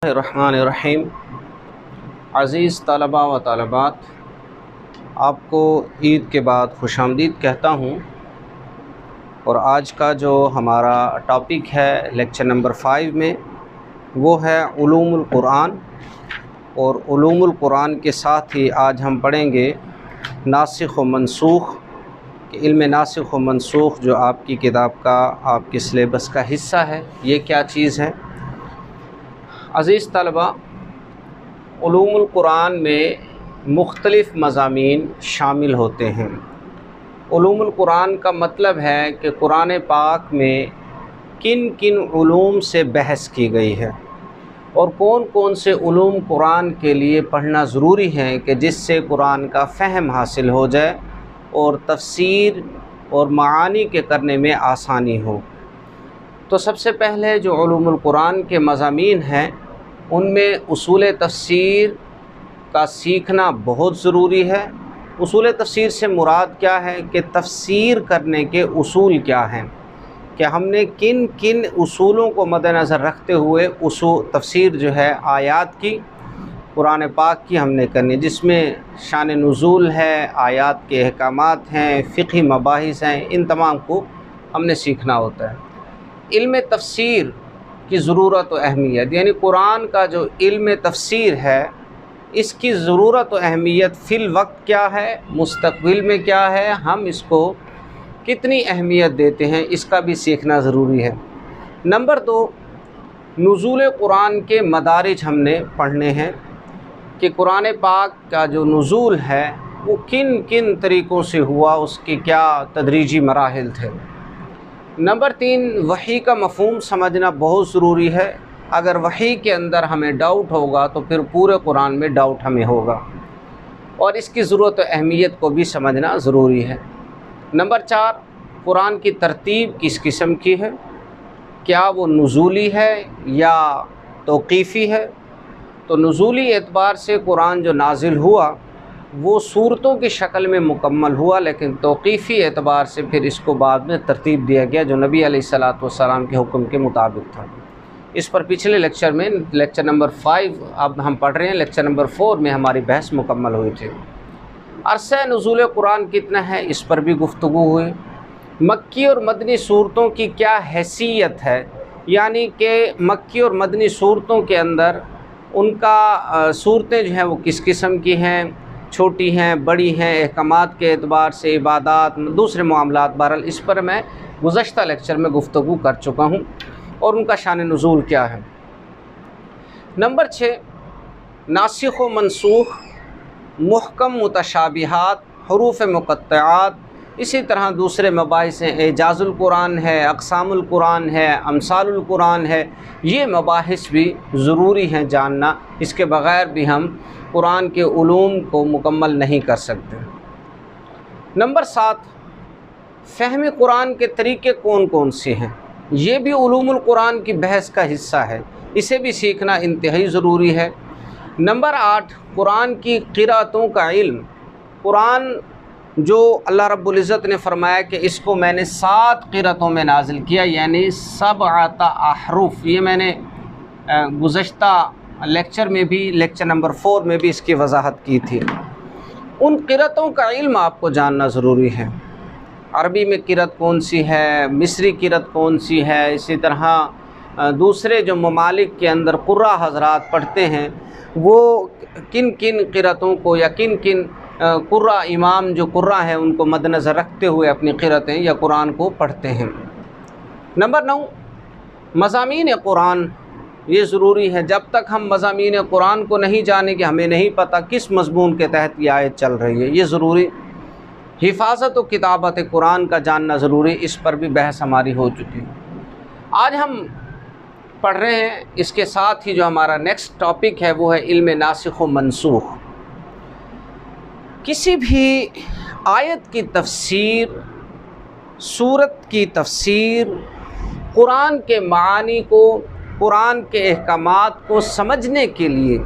रहमानिर्रहीम। अज़ीज़ तलबा व तलबात, आपको ईद के बाद खुशामदीद कहता हूँ। और आज का जो हमारा टॉपिक है लेक्चर नंबर 5 में, वो है उलूमुल कुरान। और उलूमुल कुरान के साथ ही आज हम पढ़ेंगे नासिख़ व मनसूख़। इल्म नासिख़ व मनसूख़ जो आपकी किताब का, आपके सिलेबस का हिस्सा है, ये क्या चीज़ है। अज़ीज़ तलबा, उलूमुल कुरान में मुख्तलिफ़ मज़ामीन शामिल होते हैं। उलूमुल कुरान का मतलब है कि कुरान पाक में किन किन उलूम से बहस की गई है और कौन कौन से उलूम कुरान के लिए पढ़ना ज़रूरी है कि जिससे कुरान का फ़हम हासिल हो जाए और तफ़सीर और मानी के करने में आसानी हो। तो सबसे पहले जो उलूमुल कुरान के मज़ामीन हैं, उनमें उसूल तफ़सीर का सीखना बहुत ज़रूरी है। उसूल तफ़सीर से मुराद क्या है कि तफ़सीर करने के उसूल क्या हैं, कि हमने किन किन उसूलों को मद्देनज़र रखते हुए तफ़सीर जो है आयात की, कुरान पाक की हमने करनी, जिसमें शान नुज़ूल है, आयात के अहकामात हैं, फ़िक़ही मबाहिस हैं, इन तमाम को हमने सीखना होता है। इल्म तफ़सीर की ज़रूरत व अहमियत, यानी कुरान का जो इल्म तफ़सीर है, इसकी ज़रूरत व अहमियत फ़िल वक्त क्या है, मुस्तक़बिल में क्या है, हम इसको कितनी अहमियत देते हैं, इसका भी सीखना ज़रूरी है। नंबर 2, नुज़ूल कुरान के मदारिज हमने पढ़ने हैं कि कुरान पाक का जो नुज़ूल है वो किन किन तरीक़ों से हुआ, उसके क्या तदरीजी मराहिल थे। नंबर 3, वही का मफ़हूम समझना बहुत ज़रूरी है। अगर वही के अंदर हमें डाउट होगा तो फिर पूरे कुरान में डाउट हमें होगा, और इसकी ज़रूरत व अहमियत को भी समझना ज़रूरी है। नंबर 4, कुरान की तरतीब किस किस्म की है, क्या वो नुज़ूली है या तौक़ीफ़ी है। तो नुज़ूली एतबार से कुरान जो नाजिल हुआ वो सूरतों की शक्ल में मुकम्मल हुआ, लेकिन तौक़ीफ़ी एतबार से फिर इसको बाद में तरतीब दिया गया जो नबी अलैहिस्सलातु वस्सलाम के हुक्म के मुताबिक था। इस पर पिछले लेक्चर में, लेक्चर नंबर 5 अब हम पढ़ रहे हैं, लेक्चर नंबर 4 में हमारी बहस मुकम्मल हुई थी। अरसा नुज़ूल कुरान कितना है, इस पर भी गुफ्तगू हुई। मक्की और मदनी सूरतों की क्या हैसियत है, यानी कि मक्की और मदनी सूरतों के अंदर उनका सूरतें जो हैं वो किस किस्म की हैं, छोटी हैं, बड़ी हैं, अहकामात के एतबार से, इबादात, दूसरे मामलात। बहरहाल इस पर मैं गुज़श्ता लेक्चर में गुफ्तगू कर चुका हूँ और उनका शान नुज़ूल क्या है। नंबर 6, नासिख़ व मनसूख़, मुहकम मुतशाबिहात, हुरूफ़ मुक़त्तआत, इसी तरह दूसरे मबाहिस हैं, एजाज़ुल कुरान है, अक़सामुल कुरान है, अमसालुल कुरान है। ये मबाहिस भी ज़रूरी हैं जानना, इसके बग़ैर भी हम कुरान के उलूम को मुकम्मल नहीं कर सकते। नंबर 7, फ़हम कुरान के तरीक़े कौन कौन से हैं, ये भी उलूमुल कुरान की बहस का हिस्सा है, इसे भी सीखना इंतहाई ज़रूरी है। नंबर 8, कुरान की क़िराअतों का इल्म। कुरान जो अल्लाह रब्बुल इज़्ज़त ने फ़रमाया कि इसको मैंने 7 क़िराअतों में नाज़िल किया, यानी 7 अहरुफ़, ये मैंने गुज़श्ता लेक्चर में भी, लेक्चर नंबर 4 में भी इसकी वजाहत की थी। उन क़िराअतों का इल्म आपको जानना ज़रूरी है। अरबी में क़िराअत कौन सी है, मिस्री क़िराअत कौन सी है, इसी तरह दूसरे जो ममालिक के अंदर क़ुर्रा हज़रात पढ़ते हैं वो किन किन क़िराअतों को या किन किन क़ुर्रा इमाम जो क़ुर्रा हैं उनको मद्देनज़र रखते हुए अपनी क़िराअतें या कुरान को पढ़ते हैं। नंबर 9, मज़ामीन कुरान, ये ज़रूरी है। जब तक हम मज़ामीन कुरान को नहीं जाने कि हमें नहीं पता किस मज़मून के तहत ये आयत चल रही है, ये ज़रूरी। हिफाजत व किताबत कुरान का जानना ज़रूरी, इस पर भी बहस हमारी हो चुकी है। आज हम पढ़ रहे हैं, इसके साथ ही जो हमारा नेक्स्ट टॉपिक है वो है इल्म नासिख़ व मनसूख़। किसी भी आयत की तफ़सीर, सूरत की तफ़सीर, कुरान के मानी को, कुरान के अहकामात को समझने के लिए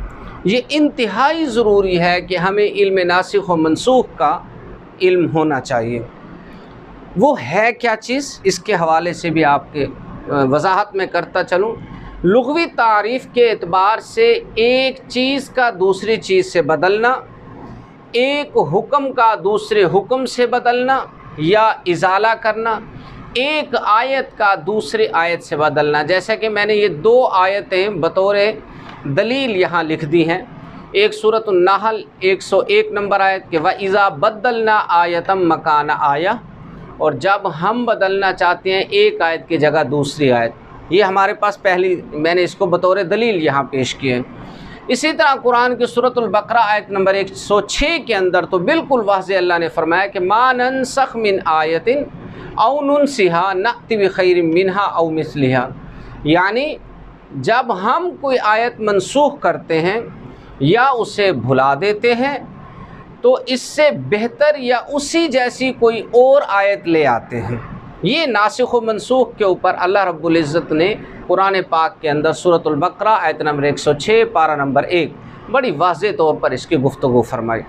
ये इंतहाई ज़रूरी है कि हमें इल्म नासिख़ व मनसूख़ का इल्म होना चाहिए। वो है क्या चीज़, इसके हवाले से भी आपके वजाहत में करता चलूँ। लुग़वी तारीफ़ के एतबार से एक चीज़ का दूसरी चीज़ से बदलना, एक हुक्म का दूसरे हुक्म से बदलना या इज़ाला करना, एक आयत का दूसरी आयत से बदलना। जैसा कि मैंने ये 2 आयतें बतौर दलील यहाँ लिख दी हैं। एक सूरत अन-नहल 101 नंबर आयत के वइज़ा बद्दलना आयतम मकान आया, और जब हम बदलना चाहते हैं एक आयत की जगह दूसरी आयत, ये हमारे पास पहली, मैंने इसको बतौर दलील यहाँ पेश किए हैं। इसी तरह कुरान की सूरत अल-बकरा आयत नंबर 106 के अंदर तो बिल्कुल वाज़ेह अल्लाह ने फरमाया कि मा नंसख मिन आयतिन औ नुनसिहा नअति बिखैरिम मिनहा औ मिस्लिहा, यानी जब हम कोई आयत मनसूख करते हैं या उसे भुला देते हैं तो इससे बेहतर या उसी जैसी कोई और आयत ले आते हैं। ये नासिख व मनसूख के ऊपर अल्लाह रब्बुल इज़्ज़त ने कुरान पाक के अंदर सूरत अल-बकरा आयत नंबर 106 पारा नंबर 1 बड़ी वाज़ेह तौर पर इसकी गुफ्तगू फरमाई।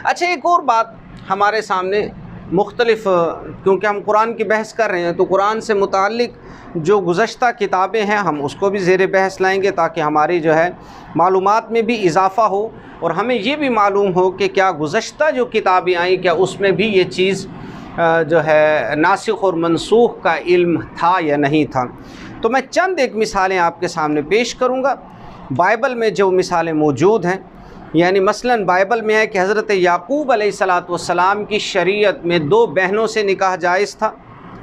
अच्छा, एक और बात हमारे सामने मुख्तलिफ़, क्योंकि हम कुरान की बहस कर रहे हैं तो कुरान से मुताल्लिक़ जो गुज़श्ता किताबें हैं हम उसको भी ज़ेर बहस लाएंगे, ताकि हमारी जो है मालूमात में भी इजाफ़ा हो और हमें ये भी मालूम हो कि क्या गुज़श्ता जो किताबें आई क्या उसमें भी ये चीज़ जो है नासिख और मनसूख का इल्म था या नहीं था। तो मैं चंद एक मिसालें आपके सामने पेश करूँगा। बाइबल में जो मिसालें मौजूद हैं, यानी मसलन बाइबल में है कि हज़रत याकूब अलैहिस्सलातु वस्सलाम की शरीयत में 2 बहनों से निकाह जायज़ था।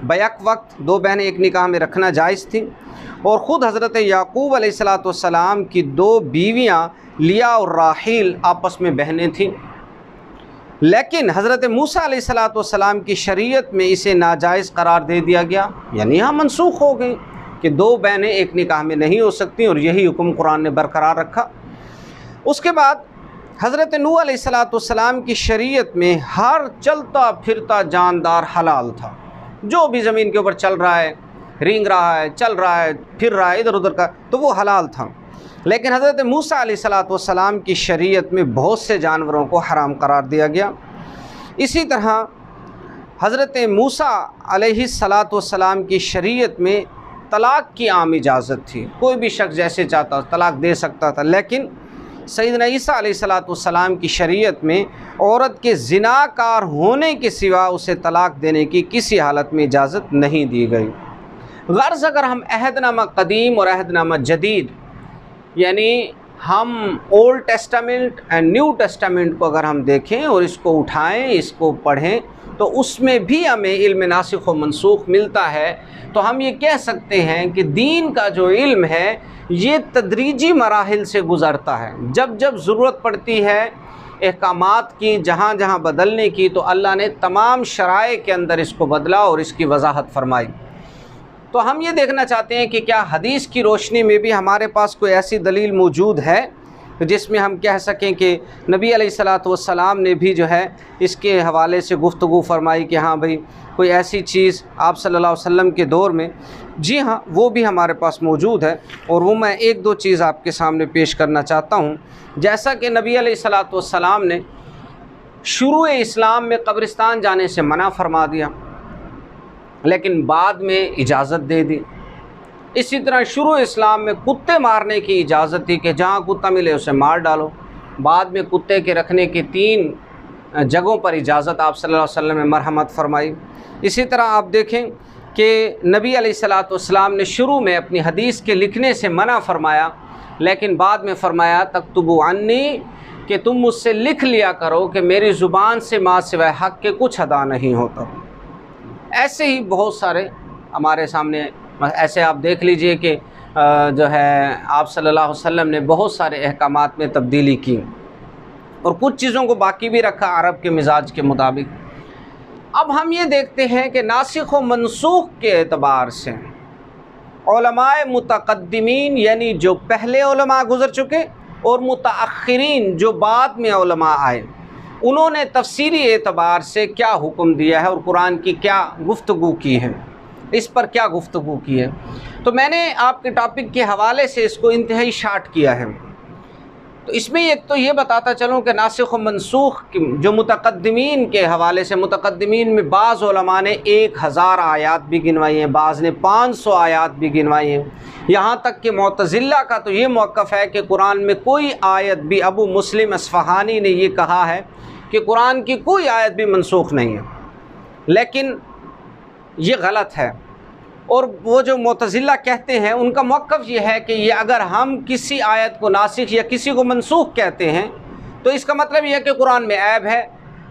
बैक वक्त 2 बहनें एक निकाह में रखना जायज़ थी, और ख़ुद हज़रत याकूब अलैहिस्सलातु वस्सलाम की 2 बीवियाँ लिया और राहील आपस में बहनें थीं। लेकिन हज़रत मूसा अलैहिस्सलातु वस्सलाम की शरीयत में इसे नाजायज़ करार दे दिया गया, यानी यहाँ मनसूख हो गई कि 2 बहनें एक निकाह में नहीं हो सकती, और यही हुक्म कुरान ने बरकरार रखा। उसके बाद हज़रत नूह अलैहिस्सलातु वस्सलाम की शरीयत में हर चलता फिरता जानदार हलाल था। जो भी ज़मीन के ऊपर चल रहा है, रेंग रहा है, चल रहा है, फिर रहा है इधर उधर का, तो वो हलाल था। लेकिन हज़रत मूसा अलैहिस्सलातु वस्सलाम की शरीयत में बहुत से जानवरों को हराम करार दिया गया। इसी तरह हज़रत मूसा अलैहिस्सलातु वस्सलाम की शरीयत में तलाक़ की आम इजाज़त थी। कोई भी शख्स जैसे चाहता तलाक़ दे सकता था, लेकिन सैयदना ईसा अलैहिस्सलातु वस्सलाम की शरीयत में औरत के ज़िनाकार होने के सिवा उसे तलाक़ देने की किसी हालत में इजाज़त नहीं दी गई। गर्ज़ अगर हम अहदनामा कदीम और अहदनामा जदीद, यानी हम old testament and new testament को अगर हम देखें और इसको उठाएं, इसको पढ़ें, तो उसमें भी हमें इल्म नासिख व मनसूख मिलता है। तो हम ये कह सकते हैं कि दीन का जो इल्म है ये तदरीजी मराहिल से गुज़रता है। जब जब ज़रूरत पड़ती है अहकामात की, जहाँ जहाँ बदलने की, तो अल्लाह ने तमाम शराए के अंदर इसको बदला और इसकी वजाहत फरमाई। तो हम ये देखना चाहते हैं कि क्या हदीस की रोशनी में भी हमारे पास कोई ऐसी दलील मौजूद है जिसमें हम कह सकें कि नबी अलैहिस्सलातु वस्सलाम ने भी जो है इसके हवाले से गुफ्तगू फरमाई कि हाँ भाई कोई ऐसी चीज़ आप सल्लल्लाहु अलैहि वसल्लम के दौर में। जी हाँ, वो भी हमारे पास मौजूद है, और वो मैं 1-2 चीज़ आपके सामने पेश करना चाहता हूँ। जैसा कि नबी अलैहिस्सलातु वस्सलाम ने शुरू इस्लाम में कब्रिस्तान जाने से मना फरमा दिया, लेकिन बाद में इजाज़त दे दी। इसी तरह शुरू इस्लाम में कुत्ते मारने की इजाज़त थी कि जहाँ कुत्ता मिले उसे मार डालो। बाद में कुत्ते के रखने की 3 जगहों पर इजाज़त आप सल्लल्लाहु अलैहि वसल्लम ने मरहमत फरमाई। इसी तरह आप देखें कि नबी अलैहिस्सलातु वस्सलाम ने शुरू में अपनी हदीस के लिखने से मना फरमाया, लेकिन बाद में फरमाया तक्तुबु अन्नी, कि तुम मुझसे लिख लिया करो कि मेरी ज़ुबान से माँ सिवाय हक़ के कुछ अदा नहीं होता। ऐसे ही बहुत सारे हमारे सामने, ऐसे आप देख लीजिए कि जो है आप सल्लल्लाहु अलैहि वसल्लम ने बहुत सारे अहकामात में तब्दीली की और कुछ चीज़ों को बाकी भी रखा अरब के मिजाज के मुताबिक। अब हम ये देखते हैं कि नासिख व मनसूख के एतबार से उलमाए मुतक़द्दिमीन, यानी जो पहले उलमा गुज़र चुके, और मुतअख़िरीन जो बाद में उलमा आए, उन्होंने तफसीरी एतबार से क्या हुक्म दिया है और कुरान की क्या गुफ्तगू की है, इस पर क्या गुफ्तगू की है। तो मैंने आपके टॉपिक के हवाले से इसको इंतहाई शार्ट किया है। तो इसमें एक तो ये बताता चलूँ कि नासिख व मनसूख जो मुतक़द्दिमीन के हवाले से, मुतक़द्दिमीन में बाज़ उलमा ने 1000 आयात भी गिनवाई हैं, बाज़ ने 500 आयात भी गिनवाई हैं। यहाँ तक कि मुअतज़िला का तो ये मौक़िफ़ है कि कुरान में कोई आयत भी, अबू मुस्लिम अस्फ़हानी ने ये कहा है कि कुरान की कोई आयत भी मनसूख नहीं है, लेकिन ये गलत है। और वो जो मुअतज़िला कहते हैं उनका मौक़िफ़ ये है कि ये अगर हम किसी आयत को नासिख या किसी को मनसूख कहते हैं तो इसका मतलब ये है कि कुरान में ऐब है,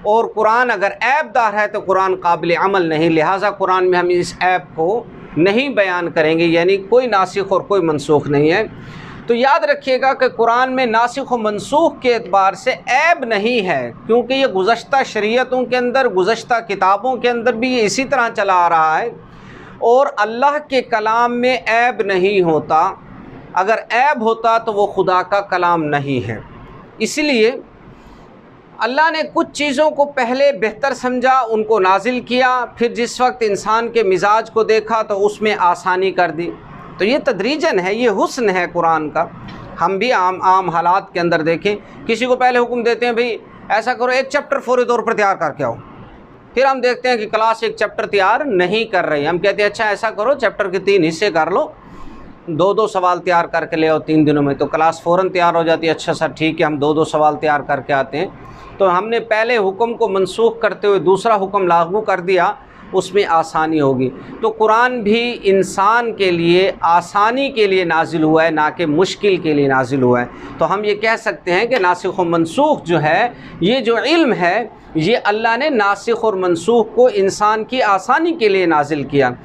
और कुरान अगर ऐबदार है तो कुरान काबिल अमल नहीं, लिहाजा कुरान में हम इस ऐब को नहीं बयान करेंगे, यानी कोई नासिख और कोई मनसूख नहीं है। तो याद रखिएगा कि कुरान में नासिख व मनसूख के एतबार से ऐब नहीं है, क्योंकि ये गुज़श्ता शरीयतों के अंदर, गुज़श्ता किताबों के अंदर भी ये इसी तरह चला आ रहा है, और अल्लाह के कलाम में ऐब नहीं होता। अगर ऐब होता तो वो खुदा का कलाम नहीं है। इसलिए अल्लाह ने कुछ चीज़ों को पहले बेहतर समझा, उनको नाजिल किया, फिर जिस वक्त इंसान के मिजाज को देखा तो उसमें आसानी कर दी। तो ये तदरीजन है, ये हुस्न है कुरान का। हम भी आम हालात के अंदर देखें, किसी को पहले हुक्म देते हैं भाई ऐसा करो, एक चैप्टर फौरी तौर पर तैयार करके आओ, फिर हम देखते हैं कि क्लास एक चैप्टर तैयार नहीं कर रही, हम कहते हैं अच्छा ऐसा करो चैप्टर के 3 हिस्से कर लो, 2-2 सवाल तैयार करके ले आओ 3 दिनों में, तो क्लास फ़ौरन तैयार हो जाती है। अच्छा सर ठीक है, हम 2-2 सवाल तैयार करके आते हैं। तो हमने पहले हुक्म को मनसूख करते हुए दूसरा हुक्म लागू कर दिया, उसमें आसानी होगी। तो कुरान भी इंसान के लिए आसानी के लिए नाजिल हुआ है, ना कि मुश्किल के लिए नाजिल हुआ है। तो हम ये कह सकते हैं कि नासिख व मनसूख जो है, ये जो इल्म है, ये अल्लाह ने नासिख और मनसूख को इंसान की आसानी के लिए नाजिल किया।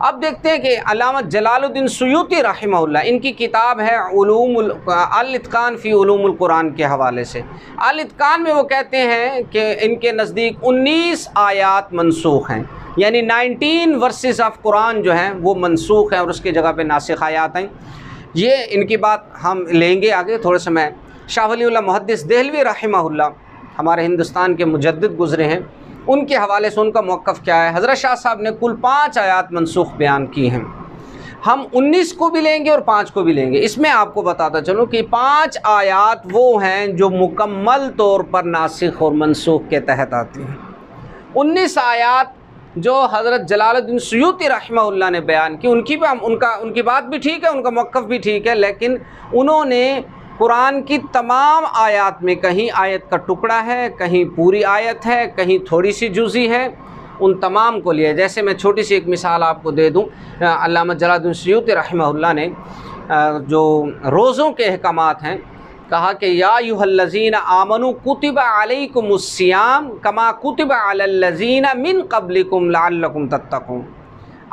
अब देखते हैं कि अल्लामा जलालुद्दीन सुयूती रहमहुल्लाह, इनकी किताब है अल-इत्क़ान फ़ी उलूमुल कुरान के हवाले से। अल-इत्क़ान में वो कहते हैं कि इनके नज़दीक 19 आयात मनसूख हैं, यानी 19 वर्सेस ऑफ कुरान जो हैं वो मनसूख हैं और उसकी जगह पे नासिख आयात हैं। ये इनकी बात हम लेंगे आगे थोड़े समय। शाह वलीउल्लाह मुहद्दिस देहलवी रहमहुल्लाह हमारे हिंदुस्तान के मुजद्दिद गुज़रे हैं, उनके हवाले से उनका मौक़िफ़ क्या है। हज़रत शाह साहब ने कुल 5 आयात मनसूख बयान की हैं। हम 19 को भी लेंगे और 5 को भी लेंगे। इसमें आपको बताता चलूँ कि 5 आयात वो हैं जो मुकम्मल तौर पर नासिख और मनसूख के तहत आती हैं। 19 आयात जो हज़रत जलालुद्दीन सुयूती रहमहुल्लाह ने बयान की, उनकी बात भी ठीक है, उनका मौक़िफ़ भी ठीक है, लेकिन उन्होंने कुरान की तमाम आयात में कहीं आयत का टुकड़ा है, कहीं पूरी आयत है, कहीं थोड़ी सी जुज़ी है, उन तमाम को लिया। जैसे मैं छोटी सी एक मिसाल आपको दे दूँ, अल्लामा जलालुद्दीन सुयूती रहमहुल्लाह ने जो रोज़ों के अहकामात हैं, कहा कि या अय्युहल्लज़ीना आमनू कुतिबा अलैकुमुस्सियाम कमा कुतिबा अलल्लज़ीना मिन क़ब्लिकुम लअल्लकुम तत्तक़ून।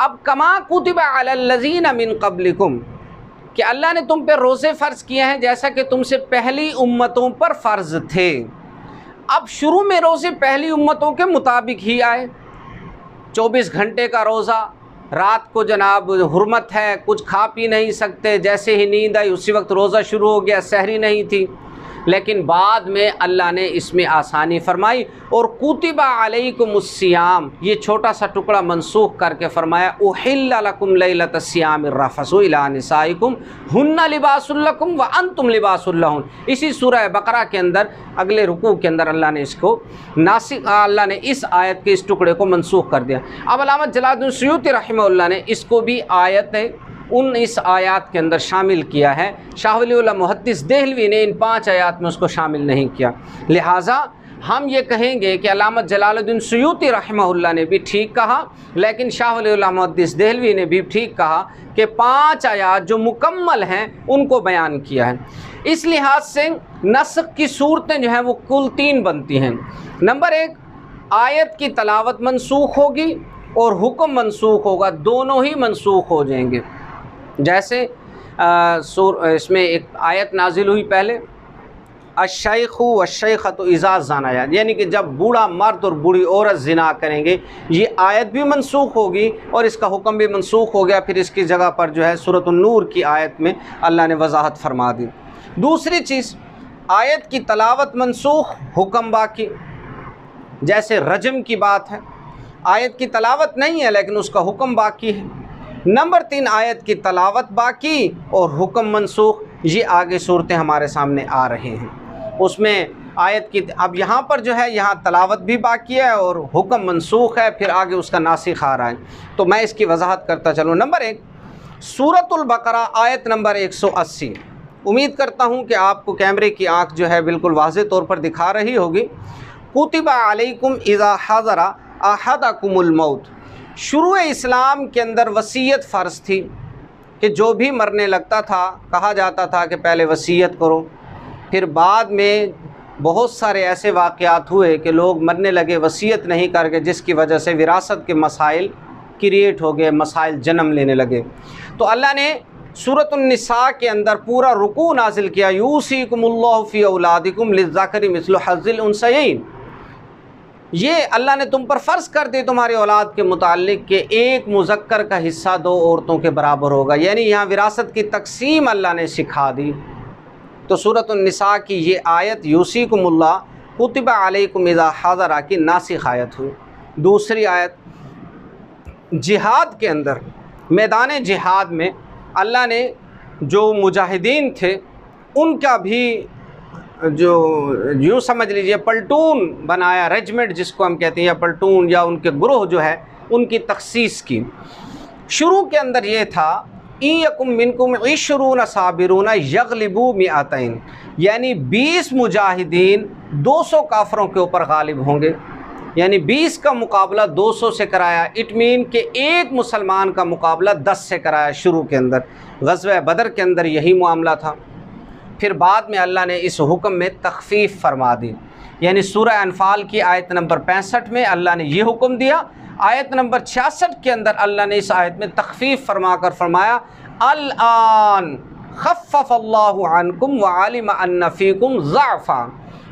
अब कमा कुतिबा अलल्लज़ीना मिन क़ब्लिकुम, कि अल्लाह ने तुम पे रोज़े फ़र्ज़ किए हैं जैसा कि तुमसे पहली उम्मतों पर फ़र्ज़ थे। अब शुरू में रोज़े पहली उम्मतों के मुताबिक ही आए, 24 घंटे का रोज़ा, रात को जनाब हुर्मत है, कुछ खा पी नहीं सकते, जैसे ही नींद आई उसी वक्त रोज़ा शुरू हो गया, सहरी नहीं थी। लेकिन बाद में अल्लाह ने इसमें आसानी फरमाई और कुतिबा अलैकुमुस्सियाम, ये छोटा सा टुकड़ा मनसूख करके फरमाया उहिल्ला लकुम लैलतस्सियामिर रफ़सु इला निसाइकुम हुन्ना लिबासुल लकुम व अंतुम लिबासुल लहुन। इसी सूरह बकरा के अंदर अगले रुकू के अंदर अल्लाह ने इसको अल्लाह ने इस आयत के इस टुकड़े को मनसूख कर दिया। अब अल्लामा जलालुद्दीन सुयूती रहमहुल्लाह ने इसको भी आयत उन इस आयात के अंदर शामिल किया है। शाह वलीउल्लाह मुहद्दिस देहलवी ने इन 5 आयात में उसको शामिल नहीं किया। लिहाजा हम ये कहेंगे कि अल्लामा जलालुद्दीन सुयूती रहमहुल्लाह ने भी ठीक कहा, लेकिन शाह वलीउल्लाह मुहद्दिस देहलवी ने भी ठीक कहा कि 5 आयात जो मुकम्मल हैं उनको बयान किया है। इस लिहाज से नस्ख की सूरतें जो हैं वो कुल 3 बनती हैं। नंबर 1, आयत की तलावत मनसूख होगी और हुक्म मनसूख होगा, दोनों ही मनसूख हो जाएंगे। जैसे इसमें एक आयत नाजिल हुई पहले, अश्शैख़ु वश्शैख़तु इज़ा ज़नाया, यानी कि जब बूढ़ा मर्द और बूढ़ी औरत ज़िना करेंगे, ये आयत भी मनसूख होगी और इसका हुक्म भी मनसूख हो गया। फिर इसकी जगह पर जो है सूरत अन-नूर की आयत में अल्लाह ने वजाहत फरमा दी। दूसरी चीज़, आयत की तलावत मनसूख, हुक्म बाकी। जैसे रजम की बात है, आयत की तलावत नहीं है लेकिन उसका हुक्म बाकी है। नंबर 3, आयत की तलावत बाकी और हुक्म मनसूख। ये आगे सूरतें हमारे सामने आ रही हैं। उसमें आयत की अब यहाँ पर जो है यहाँ तलावत भी बाकी है और हुक्म मनसूख है, फिर आगे उसका नासिख आ रहा है। तो मैं इसकी वजाहत करता चलूँ। नंबर 1 सूरतुल बकरा आयत नंबर 180। उम्मीद करता हूँ कि आपको कैमरे की आँख जो है बिल्कुल वाज़े तौर पर दिखा रही होगी। कुतिबा अलैकुम इज़ा हज़रा अहदकुमुल मौत। शुरू इस्लाम के अंदर वसीयत फ़र्ज़ थी कि जो भी मरने लगता था कहा जाता था कि पहले वसीयत करो। फिर बाद में बहुत सारे ऐसे वाक़यात हुए कि लोग मरने लगे वसीयत नहीं करके, जिसकी वजह से विरासत के मसाइल क्रिएट हो गए, मसाइल जन्म लेने लगे। तो अल्लाह ने सूरतुन निसा के अंदर पूरा रुकू नाजिल किया, यूसीकुमुल्लाहु फ़ी औलादिकुम लिज़्ज़करि मिस्लु हज़्ज़िल उन्सयैन। ये अल्लाह ने तुम पर फ़र्ज़ कर दी तुम्हारी औलाद के मुताल्लिक़ कि एक मुज़क्कर का हिस्सा दो औरतों के बराबर होगा, यानी यहाँ विरासत की तकसीम अल्लाह ने सिखा दी। तो सूरतुन निसा की ये आयत यूसीकुमुल्लाह कुतिबा अलैकुम इज़ा हज़रा की नासिख आयत हुई। दूसरी आयत जिहाद के अंदर, मैदान जिहाद में अल्लाह ने जो मुजाहिदीन थे उनका भी जो यूँ समझ लीजिए पलटून बनाया, रेजिमेंट जिसको हम कहते हैं, या पलटून या उनके ग्रोह जो है उनकी तखसीस की। शुरू के अंदर ये था यकुम मिनकुम इशरून साबिरून यगलिबू मिअतैन, यानी 20 मुजाहिदीन 200 काफरों के ऊपर गालिब होंगे, यानी 20 का मुकाबला 200 से कराया। इट मीन के एक मुसलमान का मुकाबला 10 से कराया। शुरू के अंदर ग़ज़वा बदर के अंदर यही मामला था। फिर बाद में अल्लाह ने इस हुक्म में तख़फ़ीफ़ फरमा दी, यानी सूरह अनफ़ाल की आयत नंबर 65 में अल्लाह ने ये हुक्म दिया। आयत नंबर 66 के अंदर अल्लाह ने इस आयत में तख़फ़ीफ़ फरमा कर फरमाया अल-आन ख़फ़फ़ल्लाहु अन्कुम व आलिम अन्ना फ़ीकुम ज़अफ़ा,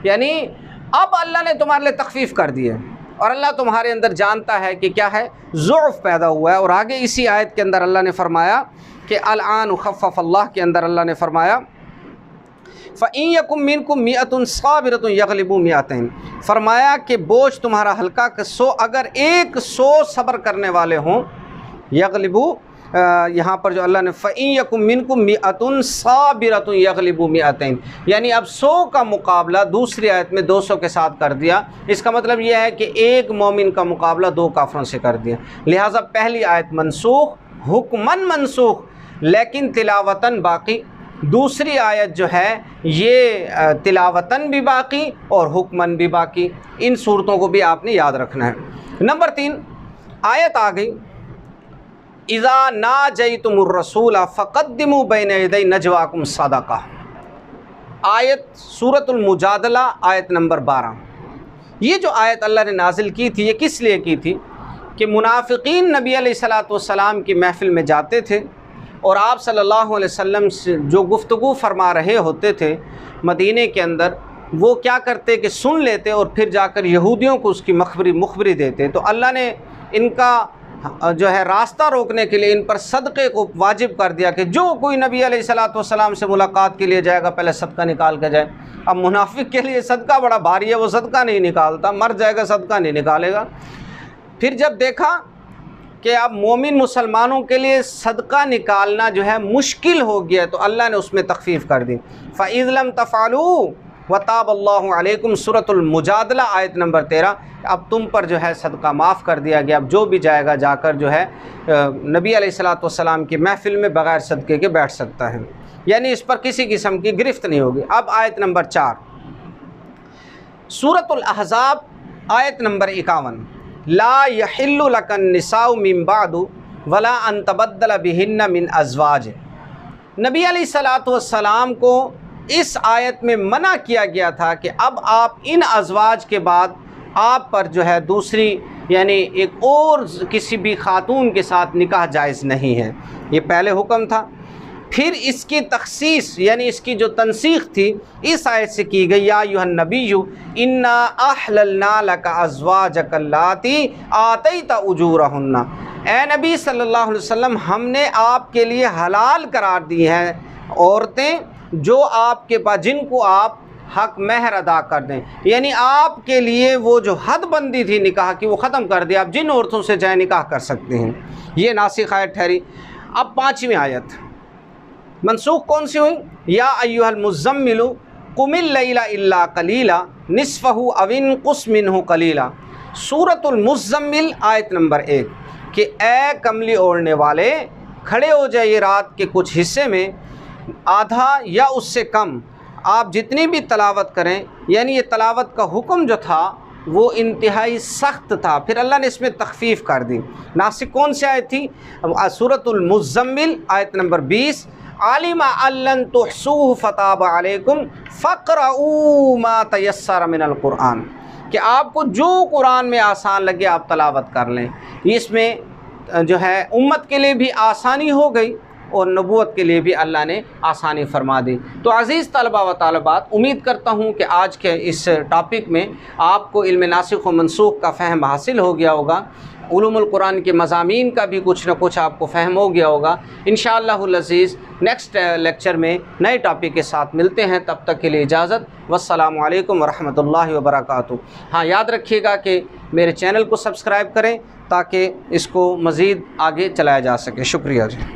यानी अब अल्लाह ने तुम्हारे लिए तख़फ़ीफ़ कर दी है और अल्लाह तुम्हारे अंदर जानता है कि क्या है, ज़ुअफ़ पैदा हुआ है। और आगे इसी आयत के अंदर अल्लाह ने फरमाया कि अल-आन ख़फ़फ़ल्लाह के अंदर अल्लाह ने फरमाया फ़इन यकुम मिनकुम मिअतुन साबिरतुन यग़लिबू मिअतैन, फरमाया कि बोझ तुम्हारा हल्का कि 100 अगर 100 सब्र करने वाले हों, यग़लिबू यहाँ पर जो अल्लाह ने फ़इन यकुम मिनकुम मिअतुन साबिरतुन यग़लिबू मिअतैन, यानी अब 100 का मुकाबला दूसरी आयत में 200 के साथ कर दिया। इसका मतलब यह है कि एक मोमिन का मुकाबला 2 काफरों से कर दिया। लिहाजा पहली आयत मनसूख, हुक्मन मनसूख, लेकिन तिलावतन बाकी। दूसरी आयत जो है ये तिलावतन भी बाकी और हुक्मन भी बाकी। इन सूरतों को भी आपने याद रखना है। नंबर 3 आयत आ गई इज़ा नाजयतुमुर रसूला फ़क़द्दिमू बैन यदै नजवाकुम सदक़ा। आयत सूरतुल मुजादला आयत नंबर 12। ये जो आयत अल्लाह ने नाजिल की थी, ये किस लिए की थी कि मुनाफिकीन नबी अलैहिस्सलातु वस्सलाम की महफ़िल में जाते थे और आप सल्लल्लाहु अलैहि वसल्लम से जो गुफ्तगू फरमा रहे होते थे मदीने के अंदर, वो क्या करते कि सुन लेते और फिर जाकर यहूदियों को उसकी मुखबरी देते। तो अल्लाह ने इनका जो है रास्ता रोकने के लिए इन पर सदक़े को वाजिब कर दिया कि जो कोई नबी अलैहिस्सलातु वस्सलाम से मुलाकात के लिए जाएगा पहले सदका निकाल के जाए। अब मुनाफिक के लिए सदका बड़ा भारी है, वो सदका नहीं निकालता, मर जाएगा सदका नहीं निकालेगा। फिर जब देखा कि अब मोमिन मुसलमानों के लिए सदका निकालना जो है मुश्किल हो गया, तो अल्लाह ने उसमें तख़फ़ीफ़ कर दी। फ़इज़ लम तफ़अलू वताबल्लाहु अलैकुम सूरतुल मुजादला आयत नंबर 13। अब तुम पर जो है सदका माफ़ कर दिया गया। अब जो भी जाएगा जाकर जो है नबी अलैहिस्सलातु वस्सलाम की महफ़िल में बग़ैर सदक़े के बैठ सकता है, यानी इस पर किसी किस्म की गिरफ्त नहीं होगी। अब आयत नंबर 4 सूरतुल अहज़ाब आयत नंबर 51 ला यहिल्लु लकन निसाउ मिन बादु वला अन तबद्दल बिहिन्ना मिन अज़वाज। नबी अलैहिस्सलातु वस्सलाम को इस आयत में मना किया गया था कि अब आप इन अज़वाज के बाद आप पर जो है दूसरी यानी एक और किसी भी खातून के साथ निकाह जायज़ नहीं है। ये पहले हुक्म था। फिर इसकी तख़सीस यानी इसकी जो तनसीख थी इस आयत से की गई, या अय्युहन नबिय्यु इन्ना अहललना लका अज़वाजका अल्लाती आतैता उजूरहुन्ना। ए नबी सल्लल्लाहु अलैहि वसल्लम, हमने आपके लिए हलाल करार दी हैं औरतें जो आपके पास, जिनको आप हक महर अदा कर दें, यानी आपके लिए वो जो हद बंदी थी निकाह की वो ख़त्म कर दिया। आप जिन औरतों से चाहे निकाह कर सकते हैं। ये नासिख आयत ठहरी। अब 5वीं आयत मनसूख कौन सी हुई? या अय्युहल मुज़्ज़म्मिलु कुमिल लैला इल्ला कलीला निस्फ़हु अविन कुस मिन्हु कलीला। सूरतुल मुज़्ज़म्मिल आयत नंबर 1 कि ए कमली ओढ़ने वाले, खड़े हो जाइए रात के कुछ हिस्से में, आधा या उससे कम। आप जितनी भी तलावत करें, यानी ये तलावत का हुक्म जो था वो इंतहाई सख्त था, फिर अल्लाह ने इसमें तखफ़ीफ़ कर दी। नासिक कौन सी आयत थी? सूरतुल मुज़्ज़म्मिल आयत नंबर 20, आलिमा अल्लन तुहसूहु फताब अलैकुम फ़क़रऊ मा तयस्सर मिनल कुरान, कि आपको जो कुरान में आसान लगे आप तलावत कर लें। इसमें जो है उम्मत के लिए भी आसानी हो गई और नबूवत के लिए भी अल्लाह ने आसानी फरमा दी। तो अज़ीज़ तलबा व तालिबात, उम्मीद करता हूँ कि आज के इस टॉपिक में आपको इल्म नासिख़ व मनसूख़ का फ़हम हासिल हो गया होगा, उलूमुल कुरान के मज़ामीन का भी कुछ न कुछ आपको फ़हम हो गया होगा। इंशाअल्लाहुल अज़ीज़ नेक्स्ट लेक्चर में नए टॉपिक के साथ मिलते हैं। तब तक के लिए इजाज़त। वस्सलामु अलैकुम वरहमतुल्लाहि वबरकातुहू। हाँ, याद रखिएगा कि मेरे चैनल को सब्सक्राइब करें ताकि इसको मज़ीद आगे चलाया जा सके। शुक्रिया जी।